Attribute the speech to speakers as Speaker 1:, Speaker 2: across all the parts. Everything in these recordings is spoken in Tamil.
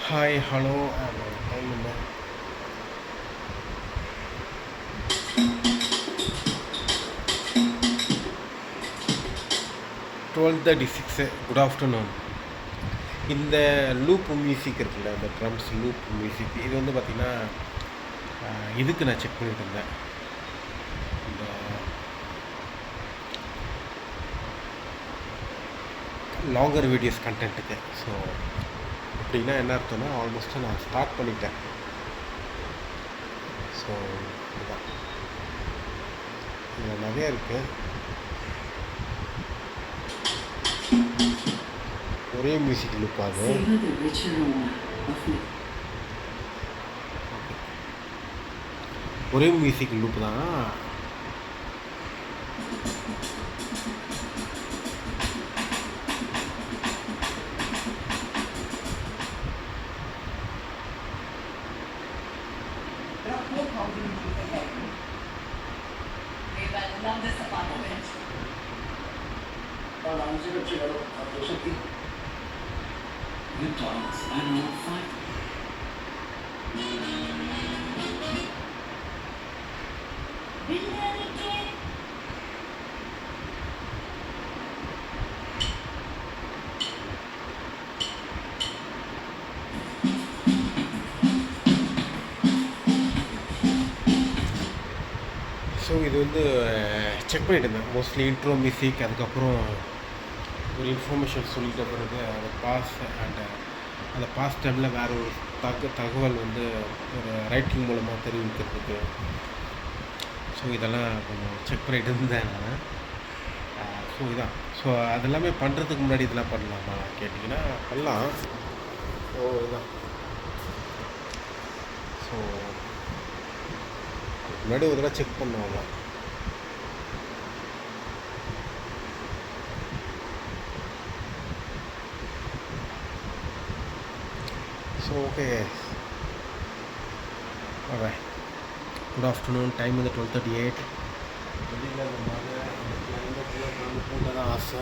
Speaker 1: ஹாய் ஹலோ டைம் என்ன 12:36. Good afternoon. இந்த லூப் மியூசிக் இருக்குல்ல, இந்த ட்ரம்ஸ் லூப் மியூசிக், இது வந்து பார்த்திங்கன்னா இதுக்கு நான் செக் பண்ணிட்டு இருந்தேன். இந்த லாங்கர் வீடியோஸ் கண்டென்ட்டுக்கு. ஸோ அப்படின்னா என்ன அர்த்தம்னா, ஆல்மோஸ்ட்டு நான் ஸ்டார்ட் பண்ணிட்டேன். ஸோ இதுதான், இதில் நிறையா இருக்குது. ஒரே மியூசிக் லுக் ஆகும். ஒரே மியூசிக் லுக் தான்.
Speaker 2: Good dogs are not fight.
Speaker 1: So இது வந்து செக் பண்ணிட்டு இருந்தேன். மோஸ்ட்லி இன்ட்ரோ மியூசிக், அதுக்கப்புறம் ஒரு இன்ஃபர்மேஷன் சொல்லிட்ட பிறகு அந்த பாஸ் அண்ட் அந்த பாஸ் டைமில் வேறு ஒரு தகவல் வந்து ஒரு ரைட்டிங் மூலமாக தெரிவிக்கிறதுக்கு. ஸோ இதெல்லாம் கொஞ்சம் செக் பண்ணிட்டு இருந்தேன் நான். ஸோ இதான். ஸோ அதெல்லாமே பண்ணுறதுக்கு முன்னாடி இதெல்லாம் பண்ணலாமா கேட்டிங்கன்னா பண்ணலாம். ஸோ இதுதான். ஸோ முன்னாடி ஒரு தடவை செக் பண்ணுவாங்க. So okay, alright. Good afternoon. Time வந்து 12:38. வெளியில் அந்த மழை, அந்த கிளைமேட்டில் நான் போக தான் ஆசை.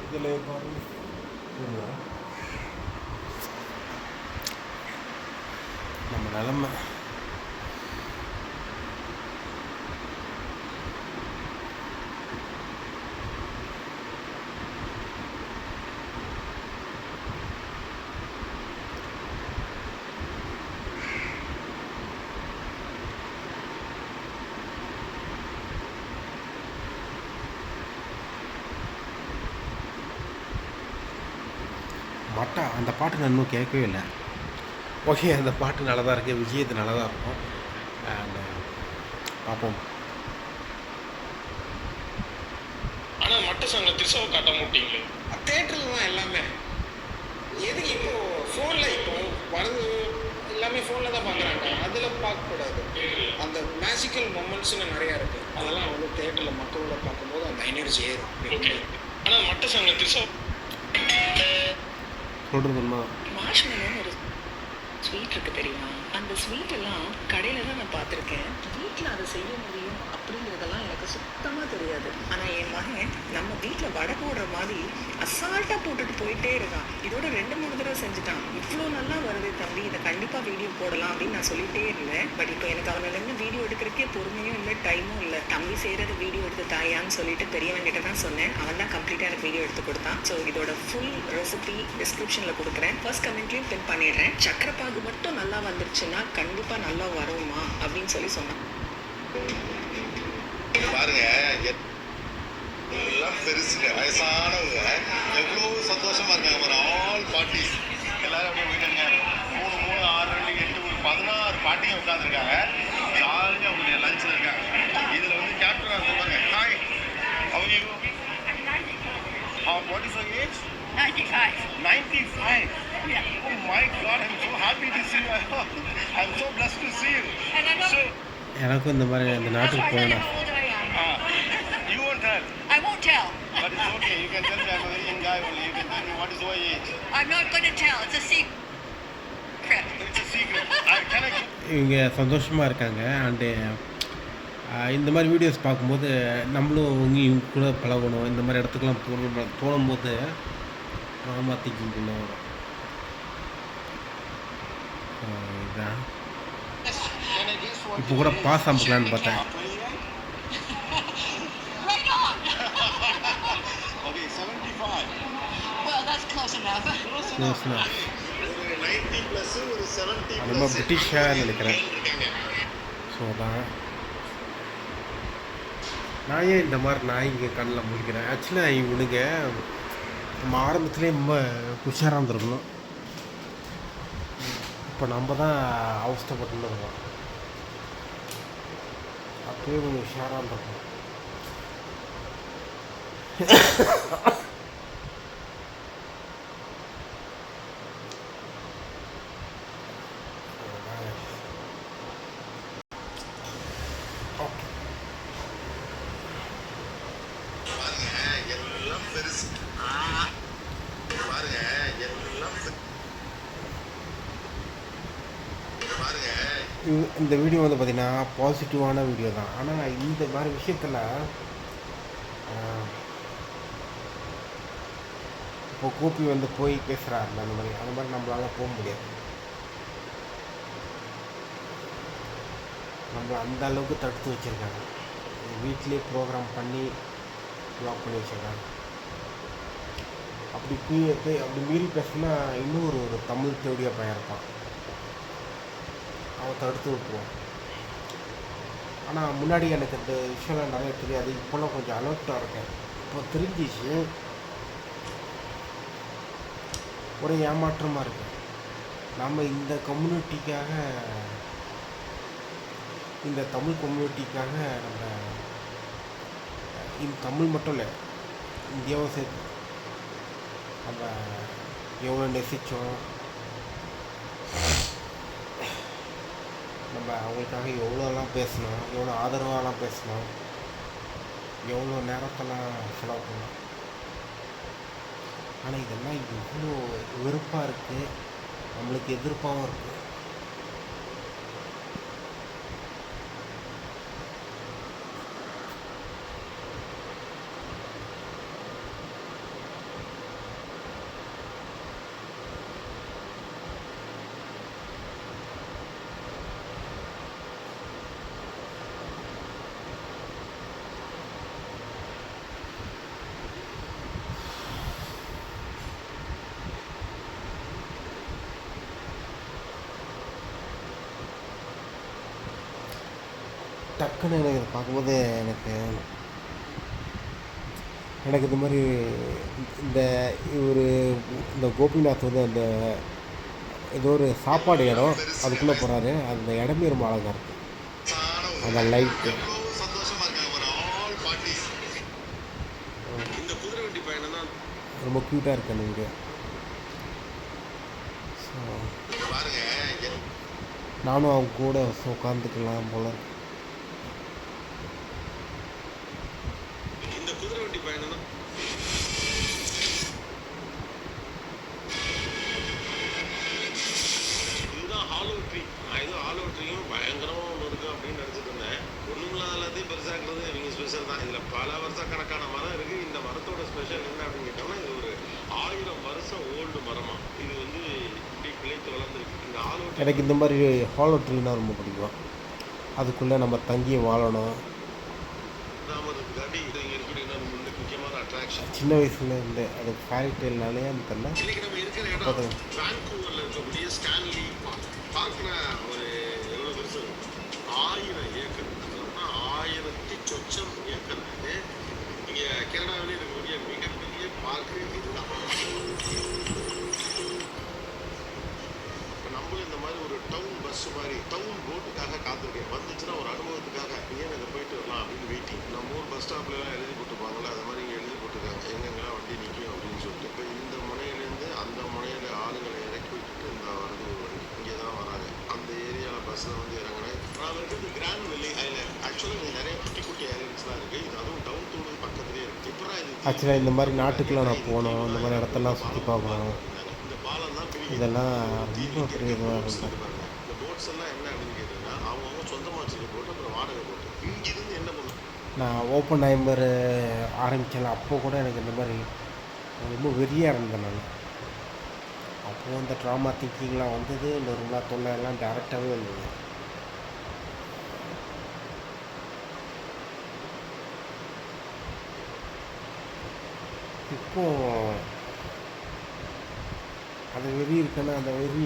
Speaker 1: இதில் பாருங்க நம்ம நிலமை. மட்டா அந்த பாட்டு நான் இன்னும் கேட்கவே இல்லை. ஓகே, அந்த பாட்டு நல்லா தான் இருக்குது, விஜயத்து நல்லா தான் இருக்கும். அண்ட் பார்ப்போம்.
Speaker 3: ஆனால் மட்ட சங்க திருசவை காட்ட மாட்டீங்களே. தேட்டரில் தான் எல்லாமே. எதுக்கு இப்போ ஃபோனில் இப்போ வரது எல்லாமே ஃபோனில் தான் பார்க்குறாங்க. அதில் பார்க்கக்கூடாது. அந்த மேஜிக்கல் மொமெண்ட்ஸ்னு நிறையா இருக்குது. அதெல்லாம் வந்து தேட்டரில் மக்களோட பார்க்கும்போது அந்த எனர்ஜி ஏறும். ஓகே, ஆனால் மட்ட சங்க திருசவை
Speaker 1: சொல்கிறதுமா
Speaker 4: மார்ஷ்மெலோன்னு ஒரு ஸ்வீட் இருக்குது தெரியுமா? அந்த ஸ்வீட் எல்லாம் கடையில் தான் நான் பார்த்துருக்கேன். வீட்டில் அதை செய்ய முடியும் அப்படிங்கிறதெல்லாம் எனக்கு சுத்தமாக தெரியாது. ஆனால் என் மகன் நம்ம வீட்டில் வடை போடுற மாதிரி அசால்ட்டாக போட்டுட்டு போயிட்டே இருக்கான். இதோட 2-3 தடவை செஞ்சுட்டான். இவ்வளோ நல்லா வருது தம்பி, இதை கண்டிப்பாக வீடியோ போடலாம் அப்படின்னு நான் சொல்லிகிட்டே இருந்தேன். பட் இப்போ எனக்கு அவனிலேருந்து வீடியோ எடுக்கிறதுக்கே பொறுமையும் இல்லை, டைமும் இல்லை. தம்பி செய்கிறது வீடியோ எடுத்து தாயான்னு சொல்லிட்டு பெரியவங்கிட்ட தான் சொன்னேன். அவன் தான் கம்ப்ளீட்டாக எனக்கு வீடியோ எடுத்து கொடுத்தான். ஸோ இதோட ஃபுல் ரெசிபி டிஸ்கிரிப்ஷனில் கொடுக்குறேன். ஃபர்ஸ்ட் கமெண்ட்லையும் பின் பண்ணிடுறேன். சக்கரைப்பாகு மட்டும் நல்லா வந்துருச்சுன்னா கண்டிப்பாக நல்லா வருமா அப்படின்னு சொல்லி சொன்னான்.
Speaker 5: பாருங்க, எல்லாம் பெருசுங்க, வயசானவங்க எவ்வளோ சந்தோஷமா இருக்காங்க. ஒரு ஆல் பார்ட்டிஸ் எல்லாரும் அப்படியே போயிட்டாங்க. 3, 6, 2, 8, ஒரு 16 பார்ட்டியும் உட்காந்துருக்காங்க. ஜாலியாக அவங்களுடைய லஞ்சில் இருக்காங்க. இதில் வந்து கேப்டனாக சொல்லுவாங்க, ஹாய் அவங்க what is your age?
Speaker 6: 95.
Speaker 5: 95?
Speaker 6: Yeah.
Speaker 5: Oh my God, I'm so happy to see you. I'm so blessed to see you.
Speaker 6: And I don't,
Speaker 5: So,
Speaker 1: எனக்கும் இந்த மாதிரி அந்த
Speaker 6: that's
Speaker 1: நாட்டுக்கு
Speaker 6: why I don't know
Speaker 1: போகணும்.
Speaker 6: how old I am.
Speaker 5: you won't tell.
Speaker 6: I won't tell.
Speaker 5: But it's okay, you can tell me I'm a very young guy only. You can tell me what is your age.
Speaker 6: I'm not going to tell. It's a secret.
Speaker 5: It's a secret. Can I
Speaker 1: இவங்க சந்தோஷமாக இருக்காங்க. அண்டு இந்த மாதிரி வீடியோஸ் பார்க்கும்போது நம்மளும் இவங்க கூட பழகணும், இந்த மாதிரி இடத்துக்குலாம் போகணும் தோணும்போது நார்மலாக திங்கிங் உள்ள வரும். இதான் இப்போ கூட பாஸ் அமுக்கலான்னு பார்த்தேன்.
Speaker 6: Right on.
Speaker 5: Okay, 75.
Speaker 6: Well, that's close enough.
Speaker 1: யோசனை
Speaker 5: ஒரு 90 plus ஒரு 70
Speaker 1: நம்ம
Speaker 5: plus
Speaker 1: பிரிட்டிஷாக நினைக்கிறேன்.
Speaker 5: இருக்காங்க.
Speaker 1: ஸோ அதான் நான் ஏன் இந்த மாதிரி நாய்ங்க கண்ணில் முழிக்கிறேன். ஆக்சுவலாக இவனுங்க நம்ம ஆரம்பத்துலேயே ரொம்ப உஷாராக இருந்திருக்கணும். இப்போ நம்ம தான் அவஸ்தைப்பட்டு இருக்கோம். அப்பயே கொஞ்சம் உஷாராக இருந்திருக்கணும்.
Speaker 5: பாருங்க எல்லாம் பெருசு. பாருங்க எல்லாம் பாருங்க
Speaker 1: இந்த வீடியோ வந்து பார்த்திங்கன்னா பாசிட்டிவான வீடியோ தான். ஆனால் இந்த மாதிரி விஷயத்தில் இப்போ கோபி வந்து போய் பேசுகிறாருல அந்த மாதிரி நம்மளால் போக முடியாது. நம்மளை அந்த அளவுக்கு தடுத்து வச்சுருக்காங்க. வீட்லேயே ப்ரோக்ராம் பண்ணி ப்ளாக் பண்ணி வச்சுருக்காங்க. அப்படி மீறி பேசுனா இன்னும் ஒரு தமிழ் தேடிய பையன் இருப்பான், அவன் தடுத்து விட்டுருவான். ஆனால் முன்னாடி எனக்கு இந்த விஷயம்லாம் நிறைய தெரியாது. இப்போல்லாம் கொஞ்சம் அலர்ட்டாக இருக்கேன். இப்போ தெரிஞ்சிச்சு. ஒரு ஏமாற்றமாக இருக்கு. நம்ம இந்த கம்யூனிட்டிக்காக, இந்த தமிழ் கம்யூனிட்டிக்காக நம்ம இந்த தமிழ் மட்டும் இல்லை, இந்தியாவை சேர்த்து நம்ம எவ்வளோ நேசித்தோம், நம்ம அவங்களுக்காக எவ்வளோலாம் பேசணும், எவ்வளோ ஆதரவாலாம் பேசணும், எவ்வளோ நேரத்தெல்லாம் செலவு பண்ணோம். ஆனால் இதெல்லாம் இவ்வளோ வெறுப்பாக இருக்குது, நம்மளுக்கு எதிர்ப்பாகவும் இருக்குது. டக்குன்னு எனக்கு இதை பார்க்கும்போது எனக்கு இந்த மாதிரி இந்த கோபிநாத் வந்து அந்த ஏதோ ஒரு சாப்பாடு இடம் அதுக்குள்ளே போகிறாரு. அந்த இடமே ரொம்ப அழகாக இருக்குது. அந்த லைட்டு
Speaker 5: எவ்வளவு சந்தோஷமா இருக்காங்க. ஒரு ஆல் பார்ட்டிஸ். இந்த குதிரை வண்டி பயணம் தான்
Speaker 1: ரொம்ப க்யூட்டாக இருக்குது அந்த வீடியோ. ஸோ
Speaker 5: பாருங்க
Speaker 1: நானும் அவங்க கூட உட்காந்துக்கலாம் போல.
Speaker 5: இந்த குதிரை வண்டி பயணம் தான் இதுதான் ஹாலோ ட்ரீ. நான் ஏதோ ஹாலோ ட்ரீயும் பயங்கரமாக ஒன்று இருக்கு அப்படின்னு நினச்சிட்டு இருந்தேன். ஒன்றும் இல்லாத எல்லாத்தையும் பெருசாக்குறது இவங்க ஸ்பெஷல் தான். இதில் பல வருஷக்கணக்கான மரம் இருக்குது. இந்த மரத்தோட ஸ்பெஷல் என்ன அப்படின்னு கேட்டோம்னா, இது ஒரு 1000 வருஷம் ஓல்டு மரமா. இது வந்து இப்படி பிழைத்து வளர்ந்துருக்கு. இந்த ஹாலோ
Speaker 1: எனக்கு இந்த மாதிரி ஹாலோ ட்ரீனா ரொம்ப பிடிக்கும். அதுக்குள்ளே நம்ம தங்கி வாழணும்.
Speaker 5: கிராமத்துக்காண்டி இது இங்கே இருக்கக்கூடிய இன்னொரு முக்கியமான அட்ராக்ஷன்.
Speaker 1: சின்ன வயசுல இருந்து அது ஃபேரி டெய்ல்னாலே அந்த தெரியல.
Speaker 5: இன்னைக்கு நம்ம இருக்கிற இடம் வான்கூவர்ல இருக்கக்கூடிய ஸ்டான்லி பார்க். பார்க்கல ஒரு எவ்வளோ பெருசு, 1000 ஏக்கர். அதோம்னா 1000 சொச்சம் ஏக்கர். இது இங்கே கனடாவிலே இருக்கக்கூடிய மிகப்பெரிய பார்க்கு இதுதான். இப்போ நம்மளும் இந்த மாதிரி ஒரு டவுன் பஸ் மாதிரி டவுன் போட்டுக்காக காத்திருக்கேன். வந்துச்சுன்னா ஒரு அனுபவத்துக்காக ஏன் இதை போயிட்டு வரலாம் அப்படின்னு வெயிட்டிங். நம்ம ஊர் பஸ் ஸ்டாப்லலாம் எழுதி போட்டுருப்பாங்களே, அது மாதிரி இங்கே எழுதி போட்டுருக்காங்க எங்கெங்கெல்லாம் வண்டி நிற்கும் அப்படின்னு சொல்லிட்டு. இப்போ இந்த முனையிலேருந்து அந்த முனையில் ஆளுங்களை இறக்கி விட்டுட்டு இந்த வருது ஒரு வண்டி இங்கே தான் வராங்க. அந்த ஏரியாவில் பஸ்ஸில் வந்து இறங்கினேன். நான் இருக்கிறது கிராண்ட் வெல்லி ஐலண்ட். ஆக்சுவலாக இது நிறைய குட்டி குட்டி ஐலண்ட்ஸ்லாம் இருக்குது. இது அதுவும் டவுன் தூடு பக்கத்துலேயே இருக்குது. இப்போ இது
Speaker 1: ஆக்சுவலாக இந்த மாதிரி நாட்டுக்கெலாம் நான் போகணும், இந்த மாதிரி இடத்தெல்லாம் சுற்றி பார்க்கணும்.
Speaker 5: இந்த பாலம் தான்
Speaker 1: இதெல்லாம் ரொம்ப பெரிய இதுவாக இருக்கும்.
Speaker 5: இந்த போட்ஸ் எல்லாம் என்ன அப்படின்னு கேட்டீங்கன்னா, அவங்கவுங்க சொந்தமாக வச்சுருக்க போட்டு அப்புறம் வாடகை போட்டு இங்கிருந்து
Speaker 1: நான் ஓப்பன் ஹைமர் ஆரம்பித்தேன் அப்போ கூட எனக்கு இந்த மாதிரி ரொம்ப வெறியாக இருந்தேன் நான். அப்போது அந்த ட்ராமா திங்கிங்லாம் வந்தது, இந்த ரொம்ப தொல்லை எல்லாம் டேரெக்டாகவே வந்தது. இப்போ அந்த வெறி இருக்குன்னா அந்த வெறி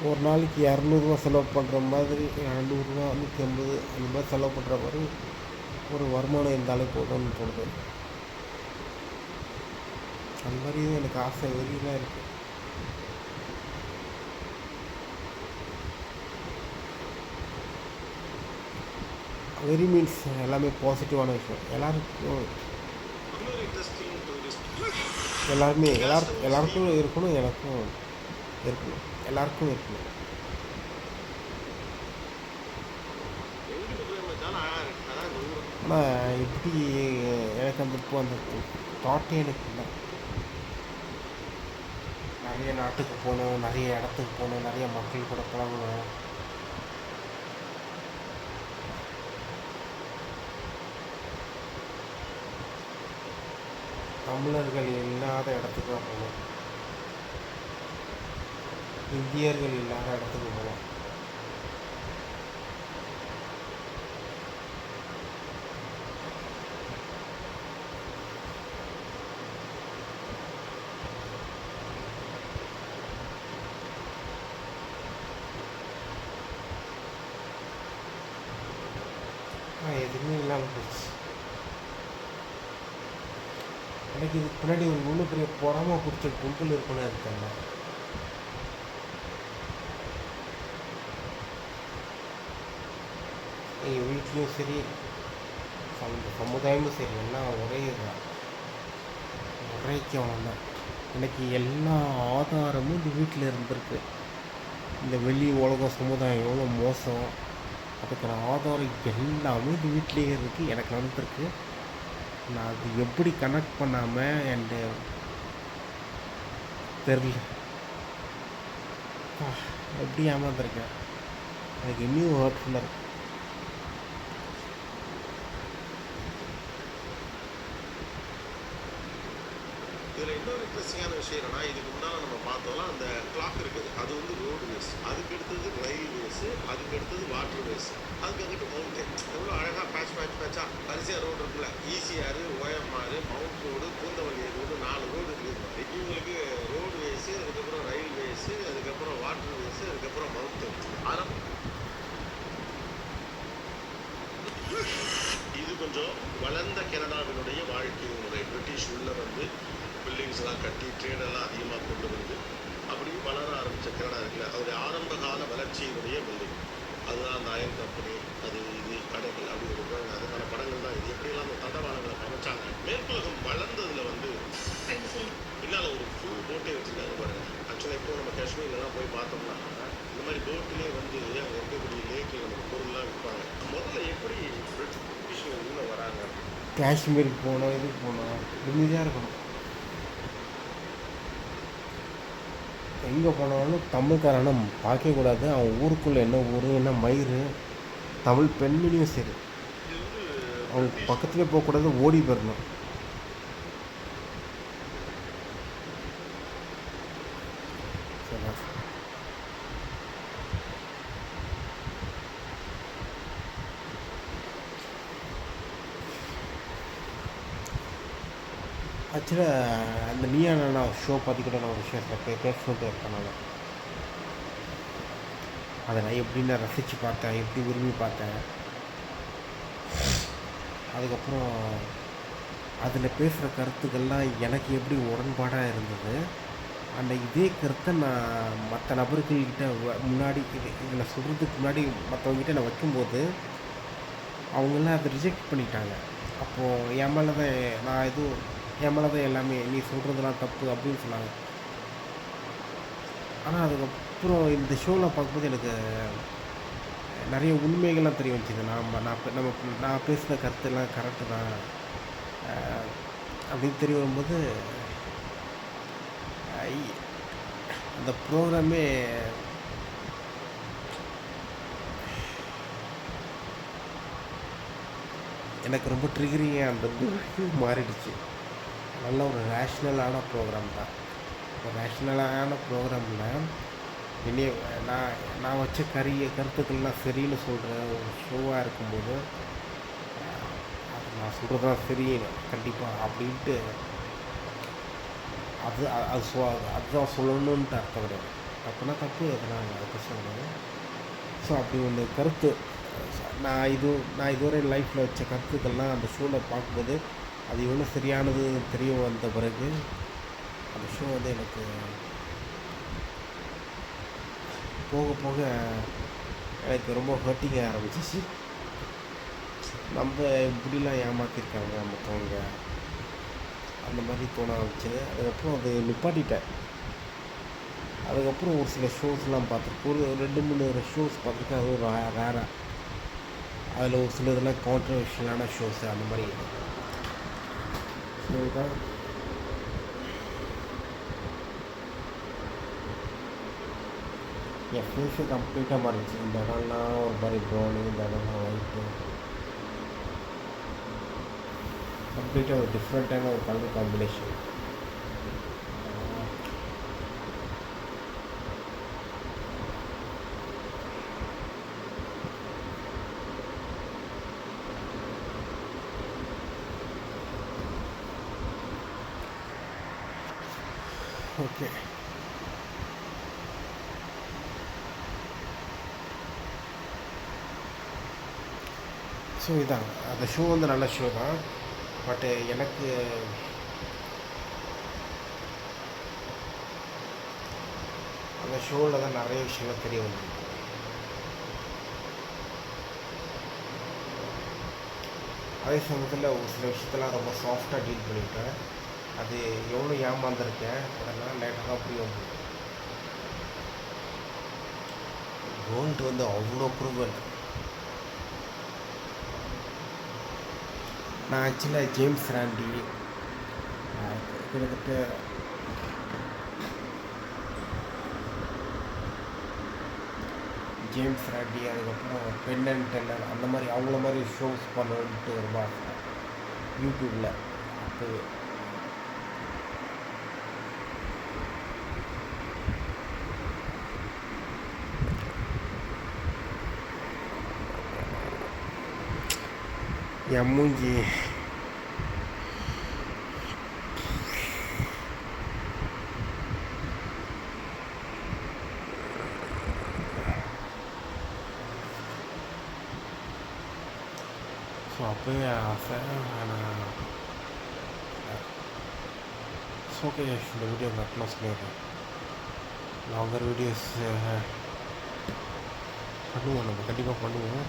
Speaker 1: ஒரு நாளைக்கு 200 செலவு பண்ணுற மாதிரி, 200 150 அந்த மாதிரி செலவு பண்ணுற மாதிரி ஒரு வருமானம் இருந்தாலே போதும்னு தோணுது. அந்த மாதிரி எனக்கு ஆசை வெறியெலாம் இருக்குது. வெரி மீன்ஸ் எல்லாமே பாசிட்டிவான விஷயம். எல்லாருக்கும் இருக்கணும், எனக்கும் இருக்கணும், எல்லாருக்கும் இருக்கணும். ஆனால் எப்படி எனக்கு அந்த தாட்டே எனக்கு இல்லை. நிறைய நாட்டுக்கு போகணும், நிறைய இடத்துக்கு போகணும், நிறைய மக்கள் கூட பழகணும். தமிழர்கள் இல்லாத இடத்துக்கு தான் போகணும், இந்தியர்கள் இல்லாத இடத்துக்கு போகலாம். எதுவுமே இல்லாமல் போச்சு. எனக்கு இதுக்கு பின்னாடி ஒரு இவ்வளோ பெரிய பொறாம பிடிச்ச கும்பல் இருக்குன்னு இருக்காங்க. எங்கள் வீட்லேயும் சரி, சமுதாயமும் சரி, எல்லாம் ஒரே இதுதான், ஒரே கேவலம் தான். எனக்கு எல்லா ஆதாரமும் இந்த வீட்டில் இருந்திருக்கு. இந்த வெளி உலக சமுதாயம் எவ்வளோ மோசம், அதுக்கான ஆதாரம் எல்லாமே இந்த வீட்டிலேயே இருக்குது, எனக்கு நடந்திருக்கு. நான் அது எப்படி கனெக்ட் பண்ணாமல் என்கிட்ட தெரில, எப்படி ஏமாந்துருக்கேன். எனக்கு இன்னும் ஹர்ட்ஃபுல்லாக இருக்கு.
Speaker 5: இதில் இன்னொரு இன்ட்ரெஸ்டிங்கான விஷயம் என்னன்னா, இதுக்கு முன்னால் நம்ம பார்த்தோம்னா அந்த கிளாக் இருக்குது, அது வந்து ரோடு வேஸ், அதுக்கு அடுத்தது ரயில் வேஸு, அதுக்கு அடுத்தது வாட்டர் வேஸ், அதுக்கு வந்துட்டு மவுண்டன். எவ்வளோ அழகாக பேட்சாக வரிசையாக ரோடு இருக்குல்ல, ECR, OMR, mount road, Poonamallee road, 4 road இருக்குது மாதிரி. இவங்களுக்கு ரோடு வேஸு, அதுக்கப்புறம் ரயில் வேஸு, அதுக்கப்புறம் வாட்டர் வேஸு, அதுக்கப்புறம் மவுண்டன். ஆனால் இது கொஞ்சம் வளர்ந்த கனடாவினுடைய வாழ்க்கை முறை. பிரிட்டிஷ் உள்ள வந்து பில்டிங்ஸ்லாம் கட்டி ட்ரேடெல்லாம் அதிகமாக கொண்டு வந்து அப்படி வளர ஆரம்பித்த கனடா இருக்குல்ல, அதோடைய ஆரம்ப கால வளர்ச்சியினுடைய பில்டிங் அதுதான் அந்த அயன் கம்பெனி, அது இது கடைகள் அப்படி ஒரு அதுக்கான படங்கள் தான் இது. எப்படியெல்லாம் அந்த தண்டவாளங்களை அமைச்சாங்க. மேற்குலகம் வளர்ந்ததில் வந்து பின்னால் ஒரு ஃபுல் போட்டே வச்சுருக்காங்க பாருங்க. ஆக்சுவலாக இப்போ நம்ம காஷ்மீர்லாம் போய் பார்த்தோம்னா இந்த மாதிரி போட்டிலே வந்து அங்கே இருக்கக்கூடிய லேக்கில் நமக்கு பொருள்லாம் விற்பாங்க. முதல்ல எப்படி பிரிட்டிஷ் உள்ளே வராங்க,
Speaker 1: காஷ்மீருக்கு போனோம், இதுக்கு போனோம், நிம்மதியாக இருக்கணும். எங்கே போனாலும் தமிழ்காரனை பார்க்கக்கூடாது. அவன் ஊருக்குள்ளே என்ன ஊர், என்ன மயிறு, தமிழ் பெண்மணியும் சரி,
Speaker 5: இது வந்து
Speaker 1: அவங்க பக்கத்துலேயே போகக்கூடாது, ஓடி போயிடணும். சரி, ஆக்சுவலாக அந்த நீயா நானா ஷோ பற்றி கூட நான் ஒரு விஷயம் பேசிட்டு இருக்கேன். அதை நான் எப்படி நான் ரசித்து பார்த்தேன், எப்படி விரும்பி பார்த்தேன். அதுக்கப்புறம் அதில் பேசுகிற கருத்துக்கள்லாம் எனக்கு எப்படி உடன்பாடாக இருந்தது. அந்த இதே கருத்தை நான் மற்ற நபர்கள்கிட்ட முன்னாடி இதில் சொல்கிறதுக்கு முன்னாடி மற்றவங்ககிட்ட நான் வைக்கும்போது அவங்களாம் அதை ரிஜெக்ட் பண்ணிட்டாங்க. அப்போது என் மேலே தான் என் மேலே தான் எல்லாமே, நீ சொல்கிறதெல்லாம் தப்பு அப்படின்னு சொன்னாங்க. ஆனால் அதுக்கப்புறம் இந்த ஷோவில் பார்க்கும்போது எனக்கு நிறைய உண்மைகள்லாம் தெரிய வந்துச்சு. நான் பேசுகிற கருத்தெல்லாம் கரெக்டு தான் அப்படின்னு தெரிய வரும்போது ஐ- அந்த ப்ரோக்ராமே எனக்கு ரொம்ப ட்ரிகரிங்காக அந்த மாறிடுச்சு. நல்ல ஒரு ரேஷ்னலான ப்ரோக்ராம் தான். ஒரு ரேஷ்னலான ப்ரோக்ராமில் இனி நான் வச்ச கருத்துக்கள்லாம் சரின்னு சொல்கிற ஒரு ஷோவாக இருக்கும்போது அது நான் சொல்கிறது தான் சரி கண்டிப்பாக அப்படின்ட்டு அதுதான் சொல்லணுன்ட்டு அர்த்தம் கிடையாது. தப்புனா தப்பு, அதெல்லாம் அதுக்கு சொல்லணும். ஸோ அப்படி ஒன்று கருத்து நான் இதுவரை லைஃப்பில் வச்ச கருத்துக்கள்லாம் அந்த ஷோவில் பார்க்கும்போது அது எவ்வளோ சரியானது தெரிய வந்த பிறகு அந்த ஷோ வந்து எனக்கு போக போக எனக்கு ரொம்ப ஹர்ட்டிங்காக ஆரம்பிச்சிச்சு. நம்ம இப்படிலாம் ஏமாற்றிருக்காங்க மற்றவங்க அந்த மாதிரி தோண ஆரம்பிச்சது. அதுக்கப்புறம் அது நிப்பாட்டிட்டேன். அதுக்கப்புறம் ஒரு சில ஷோஸ்லாம் பார்த்துருக்கேன். ஒரு 2-3 ஷோஸ் பார்த்துருக்கேன். அது ஒரு ரேராக அதில் ஒரு சில இதெல்லாம் கான்ட்ரவர்ஷியலான ஷோஸு அந்த மாதிரி ஷோ தான். என் ஃபேஸு கம்ப்ளீட்டாக மாறிடுச்சு. இந்த இடம்லாம் ஒரு மாதிரி ப்ரௌனு, இந்த இடம்லாம் ஒயிட்டு, கம்ப்ளீட்டாக ஒரு டிஃப்ரெண்ட்டான ஒரு கலர் காம்பினேஷன். ஓகே, ஸோ இதான் அந்த ஷோ வந்து நல்ல ஷோ தான். பட்டு எனக்கு அந்த ஷோவில் தான் நிறைய விஷயங்கள் தெரிய வந்தது. அதே சமயத்தில் ஒரு சில விஷயத்தெல்லாம் ரொம்ப சாஃப்டாக டீல் பண்ணிவிட்டேன். அது எவ்வளோ ஏமாந்துருக்கேன் அதெல்லாம் லேட்டாக தான் புரிய வந்தது. கோல்டு வந்து அவ்வளோ குரூவல். நான் ஆக்சுவலாக ஜேம்ஸ் ராண்டி கிட்டத்தட்ட அதுக்கப்புறம் பென் அண்ட் டெல்லர் அந்த மாதிரி அவங்கள மாதிரி ஷோஸ் பண்ணணுன்ட்டு ரொம்ப ஆசை யூடியூப்பில். அப்போவே என் மூஞ்சி ஸோ அப்போவே ஆசை. ஆனால் ஓகே, இந்த வீடியோ கரெக்டாக சொல்லிடுறேன். லாங்கர் வீடியோஸ் பண்ணுவோம், நம்ம கண்டிப்பாக பண்ணுவோம்.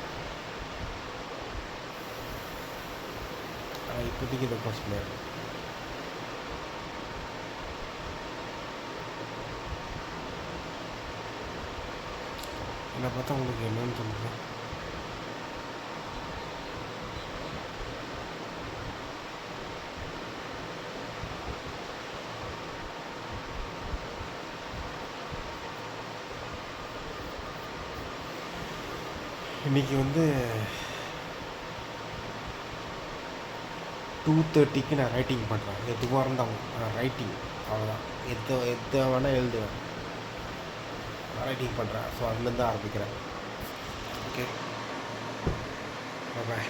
Speaker 1: இப்போதைக்கு இதை தான் சொல்லிடுறேன். என்னை பார்த்தா உங்களுக்கு என்னன்னு சொல்லுங்கள். இன்றைக்கி வந்து 2:30க்கு நான் ரைட்டிங் பண்ணுறேன். எதுவாக இருந்தாலும் ரைட்டிங் அவ்வளோதான். எதை வேணால் எழுதுவேன், ரைட்டிங் பண்ணுறேன். ஸோ அதுலேருந்து தான் ஆரம்பிக்கிறேன். ஓகே, பாய்.